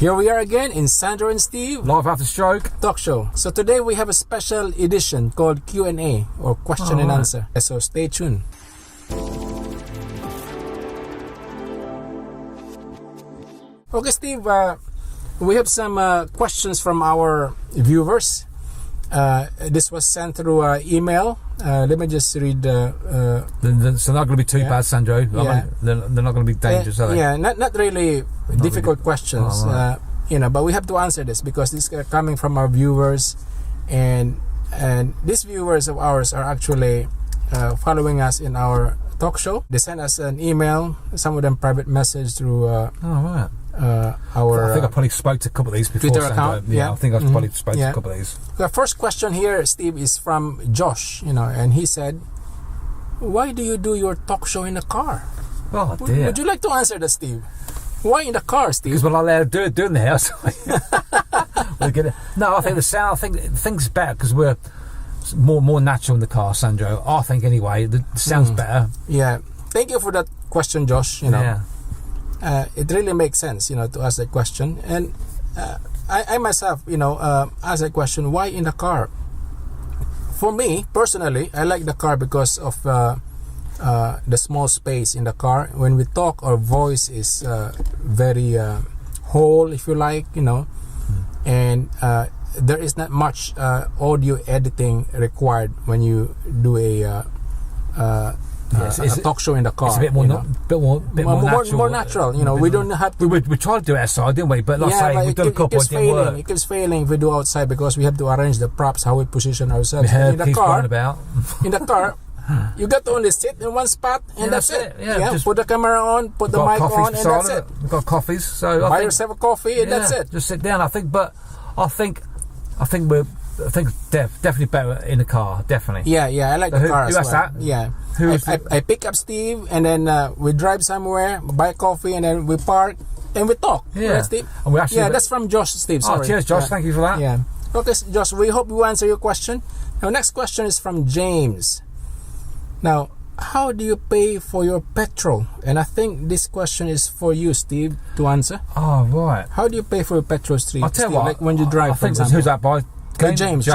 Here we are again in Sandro and Steve Live After Stroke talk show. So today we have a special edition called Q&A or question and answer. So stay tuned. Okay, Steve, we have some questions from our viewers. This was sent through email. Let me just read. So they're not going to be too bad, Sandro. Yeah. They're not going to be dangerous, are they? Yeah, not really difficult questions. But we have to answer this because this is coming from our viewers, and these viewers of ours are actually following us in our talk show. They sent us an email, some of them private message through our. I think I probably spoke to a couple of these before. Twitter account. Yeah, I think I've probably spoke to a couple of these. The first question here, Steve, is from Josh. And he said, "Why do you do your talk show in the car?" Oh dear. Would you like to answer that, Steve? Why in the car, Steve? Because we're not allowed to do it in the house. No, I think the sound. I think things better because we're more natural in the car, Sandro. I think anyway. The sound's better. Yeah. Thank you for that question, Josh. Yeah. It really makes sense, to ask that question. And I myself, ask that question, why in the car? For me, personally, I like the car because of the small space in the car. When we talk, our voice is very whole, if you like, and there is not much audio editing required when you do a talk show in the car. It's a bit more natural. More natural. We don't have to. We tried to do it outside, didn't we? But like I say, we've done a couple of didn't work. It keeps failing if we do outside because we have to arrange the props, how we position ourselves. In the car, in the car, you got to only sit in one spot and that's it. Yeah, put the camera on, put the mic on, and that's it. We've got coffees, so buy yourself a coffee and that's it. Just sit down. I think we're definitely better in the car. Definitely. Yeah. I like the car as well. That? Yeah. I pick up Steve and then we drive somewhere, buy coffee, and then we park and we talk. Yeah. Right, Steve? And we actually that's from Josh, Steve. Sorry. Oh, cheers, Josh. Thank you for that. Yeah. Okay, Josh. We hope you answer your question. Now, next question is from James. Now, how do you pay for your petrol? And I think this question is for you, Steve, to answer. Oh, right. How do you pay for your petrol, Steve? I'll tell you what. Like when you drive, for example. Who's that by? James.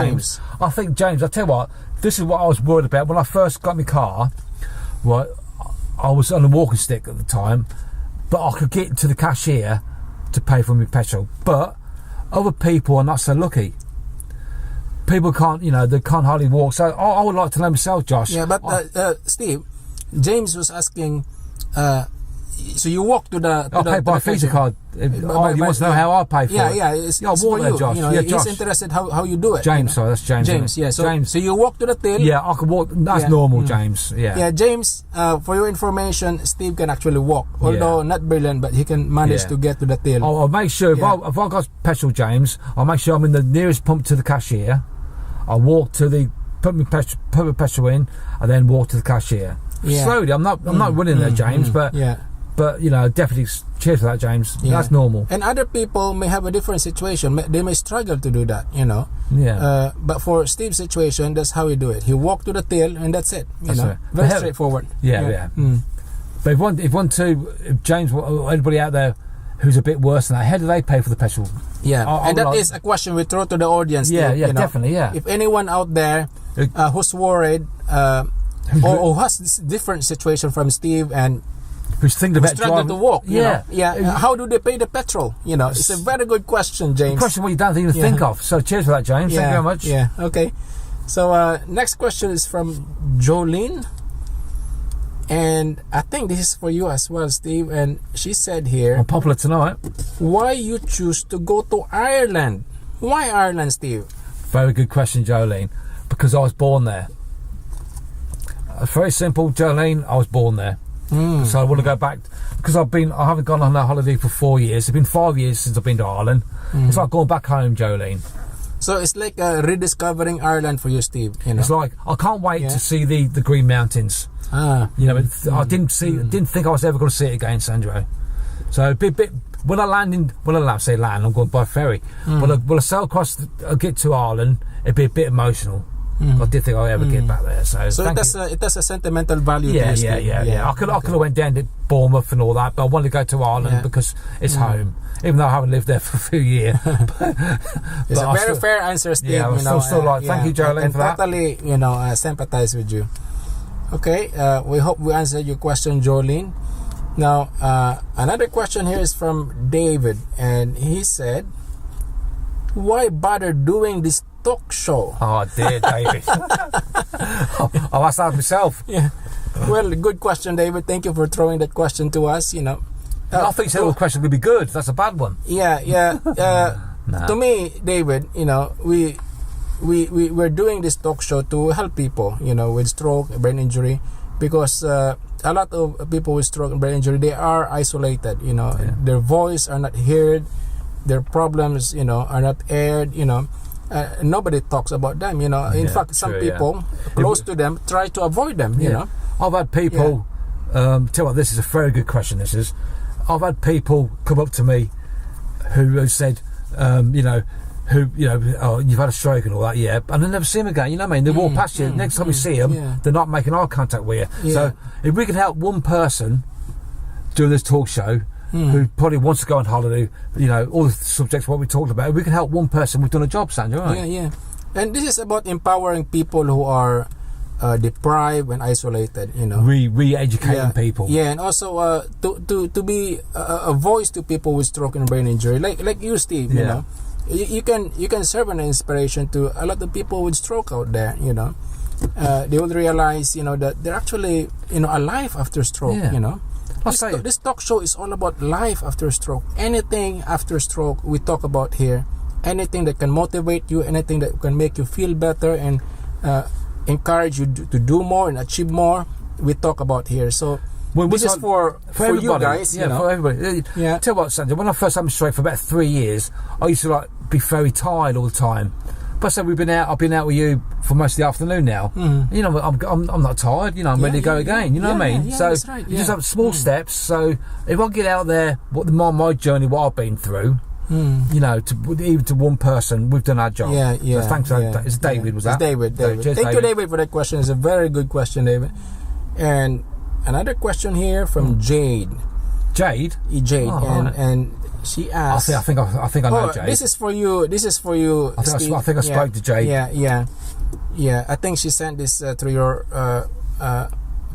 I think James. I tell you what. This is what I was worried about when I first got my car. Right, I was on a walking stick at the time, but I could get to the cashier to pay for my petrol. But other people are not so lucky. People can't, they can't hardly walk. So I would like to know myself, Josh. Yeah, but Steve, James was asking. So you walk to the. I pay by Visa card. You want to know how I pay for it? Yeah. It's I walk there, Josh. He's Josh. interested how you do it. James, sorry, that's James. James, yeah. So you walk to the till. Yeah, I can walk. That's normal, James. Yeah. Yeah, James. For your information, Steve can actually walk, although not brilliant, but he can manage to get to the till. I'll make sure if I got petrol, James, I'll make sure I'm in the nearest pump to the cashier. I'll walk to put my petrol in, and then walk to the cashier. Yeah. Slowly. I'm not running there, James, but definitely cheers for that, James. Yeah. That's normal. And other people may have a different situation. They may struggle to do that, Yeah. But for Steve's situation, that's how he do it. He walk to the till and that's it. Very straightforward. Yeah. But if James or anybody out there who's a bit worse than that, how do they pay for the petrol? Yeah, and that is a question we throw to the audience. Yeah, definitely. Yeah. If anyone out there who's worried or has this different situation from Steve and who's thinking about driving to walk, how do they pay the petrol? It's a very good question, James. A question you don't even think of. So cheers for that, James. Thank you very much. Yeah. Okay. So next question is from Jolene, and I think this is for you as well, Steve. And she said here, I'm popular tonight. Why you choose to go to Ireland? Why Ireland, Steve? Very good question, Jolene. Because I was born there. Very simple, Jolene. I was born there. So I want to go back because I haven't gone on a holiday for 4 years. It's been 5 years since I've been to Ireland. It's like going back home, Jolene. So it's like rediscovering Ireland for you, Steve. It's like I can't wait to see the Green Mountains. I didn't think I was ever going to see it again, Sandro. So when I land, I'm going by ferry. When I sail across, I get to Ireland, it'd be a bit emotional. I did think I'd ever get back there. So it has a sentimental value. Yeah, to you, yeah. I could have went down to Bournemouth and all that, but I wanted to go to Ireland because it's home. Even though I haven't lived there for a few years. It's a very fair answer, Steve. Yeah, I'm still like, thank you, Jolene, for that. Totally, sympathize with you. Okay, we hope we answered your question, Jolene. Now, another question here is from David, and he said, why bother doing this talk show? Oh, dear, David. I asked that myself. Yeah. Well, good question, David. Thank you for throwing that question to us, I think the question could be good. That's a bad one. Yeah. To me, David, we're doing this talk show to help people, with stroke, brain injury, because a lot of people with stroke and brain injury, they are isolated. Their voice are not heard, their problems, are not aired. Nobody talks about them. In fact, some people close to them try to avoid them. I've had people. Tell you what, this is a very good question. I've had people come up to me who said, oh, you've had a stroke and all that, and I never see them again. You know what I mean? They walk past you. Next time you see them, they're not making eye contact with you. So if we can help one person doing this talk show who probably wants to go on holiday, all the subjects what we talked about, if we can help one person, we've done a job, Sandro, right? Yeah. And this is about empowering people who are deprived and isolated, re-educating people, and also to be a voice to people with stroke and brain injury, like you, Steve. You can serve an inspiration to a lot of people with stroke out there. They will realize that they're actually alive after stroke. This talk show is all about life after stroke. Anything after stroke we talk about here. Anything that can motivate you, anything that can make you feel better and encourage you to do more and achieve more, we talk about here. So this is for you guys, for everybody. Tell you what, Sandra, when I first had my stroke for about 3 years, I used to be very tired all the time. But so I've been out with you for most of the afternoon now. I'm not tired. I'm ready to go again. You know what I mean? So that's right, you just have small steps. So if I get out there, my journey, what I've been through. Even to one person, we've done our job. So thanks. It's David. Was that? It's David. Thank you, David, for that question. It's a very good question, David. And another question here from Jade. Jade. And she asked. I think I know Jade. This is for you. Steve. I think I spoke to Jade. Yeah. I think she sent this through your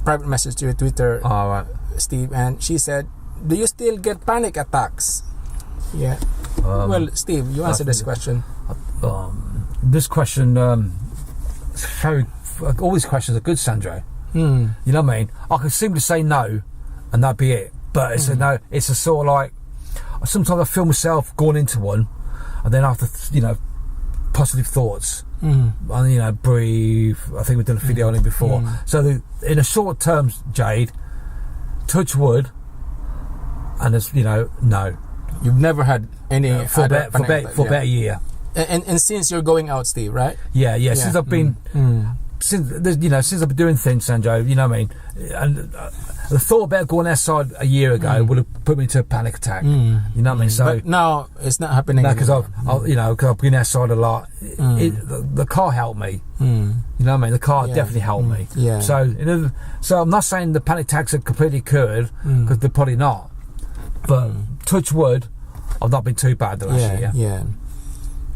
private message to your Twitter. All right, Steve, and she said, "Do you still get panic attacks?" Yeah. Well, Steve, you answer this question. This question, all these questions are good, Sandro. You know what I mean? I could simply say no, and that'd be it. But it's a no. It's a sort of like, sometimes I feel myself going into one, and then after positive thoughts, and breathe. I think we've done a video on it before. So in a short term, Jade, touch wood, and there's no. You've never had any for about a year, and since you're going out, Steve, right? Yeah. Since I've been, since I've been doing things, Sandro, you know what I mean. And the thought about going outside a year ago would have put me into a panic attack. You know what I mean? So but now it's not happening. No, because I've been outside a lot. The car helped me. You know what I mean? The car definitely helped me. Yeah. So I'm not saying the panic attacks are completely cured, because they're probably not. But touch wood, I've not been too bad the last year. Yeah.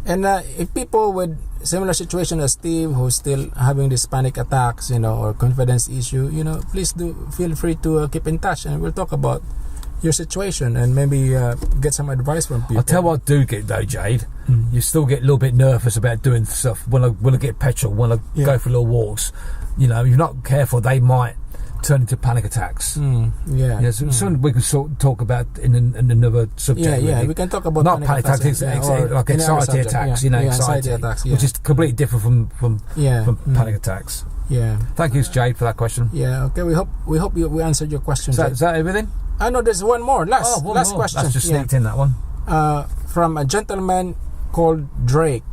And if people with similar situation as Steve, who's still having these panic attacks, or confidence issue, please do feel free to keep in touch, and we'll talk about your situation and maybe get some advice from people. I'll tell you what I do get though, Jade. You still get a little bit nervous about doing stuff when I get petrol, when I go for little walks. If you're not careful, they might turn into panic attacks. Something we can talk about in another subject. We can talk about not panic attacks, like anxiety attacks. Anxiety attacks, which is completely different from panic attacks. Thank you, Jade, for that question. Okay, we hope we answered your question. Is that everything? I know there's one more. Last question. That's just sneaked in, that one. From a gentleman called Drake,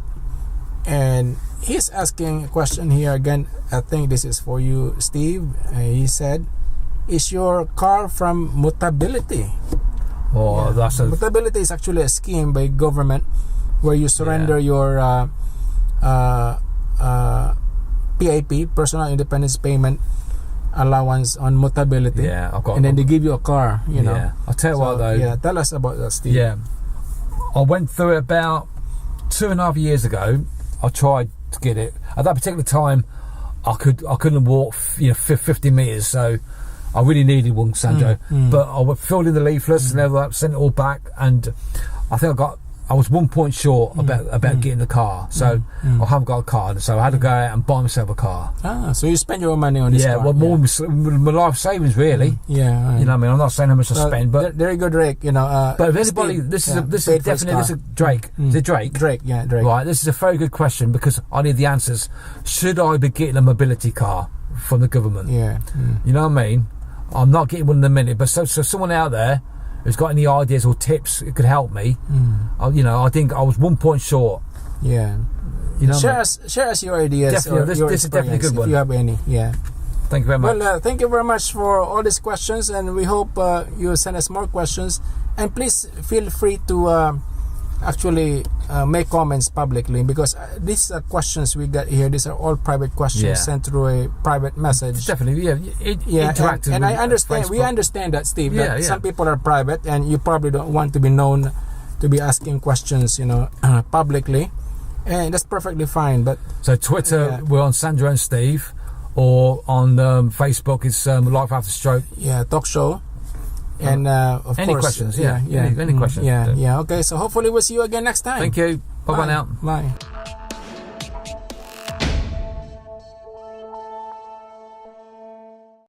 and he's asking a question here again. I think this is for you, Steve. He said, "Is your car from Mutability?" Mutability is actually a scheme by government where you surrender your PIP, personal independence payment allowance on mutability. Yeah, I've got. And then they give you a car. You know. Yeah, I'll tell you what though. Yeah, tell us about that, Steve. Yeah, I went through it about 2.5 years ago. I tried to get it. At that particular time, I couldn't walk 50 meters, so I really needed one, Sandro. But I filled in the leaflets and everything, sent it all back, and I think I was 1 point short about getting the car, so I haven't got a car, so I had to go out and buy myself a car. So you spend your money on this car? Well, more my life savings, really. Yeah, you know what I mean. I'm not saying how much I spend, but very good, Drake. You know, but if anybody, this is definitely this is Drake. Is it Drake? Drake, yeah, Drake. Right, this is a very good question because I need the answers. Should I be getting a mobility car from the government? Yeah, you know what I mean. I'm not getting one in a minute, but so someone out there who's got any ideas or tips it could help me. I think I was 1 point short. Yeah, you know. Share us your ideas. Definitely, this is definitely a good one. If you have any, yeah. Thank you very much. Well, thank you very much for all these questions, and we hope you send us more questions. And please feel free to actually make comments publicly, because these questions we got here, these are all private questions sent through a private message. Definitely, interactive. And I understand, we understand that, Steve, that some people are private and you probably don't want to be known to be asking questions, publicly, and that's perfectly fine. But so Twitter, we're on Sandro and Steve, or on Facebook it's Life After Stroke. Yeah, talk show. And of any course, questions? Any questions? Yeah. Okay. So hopefully we'll see you again next time. Thank you. Bye now. Bye.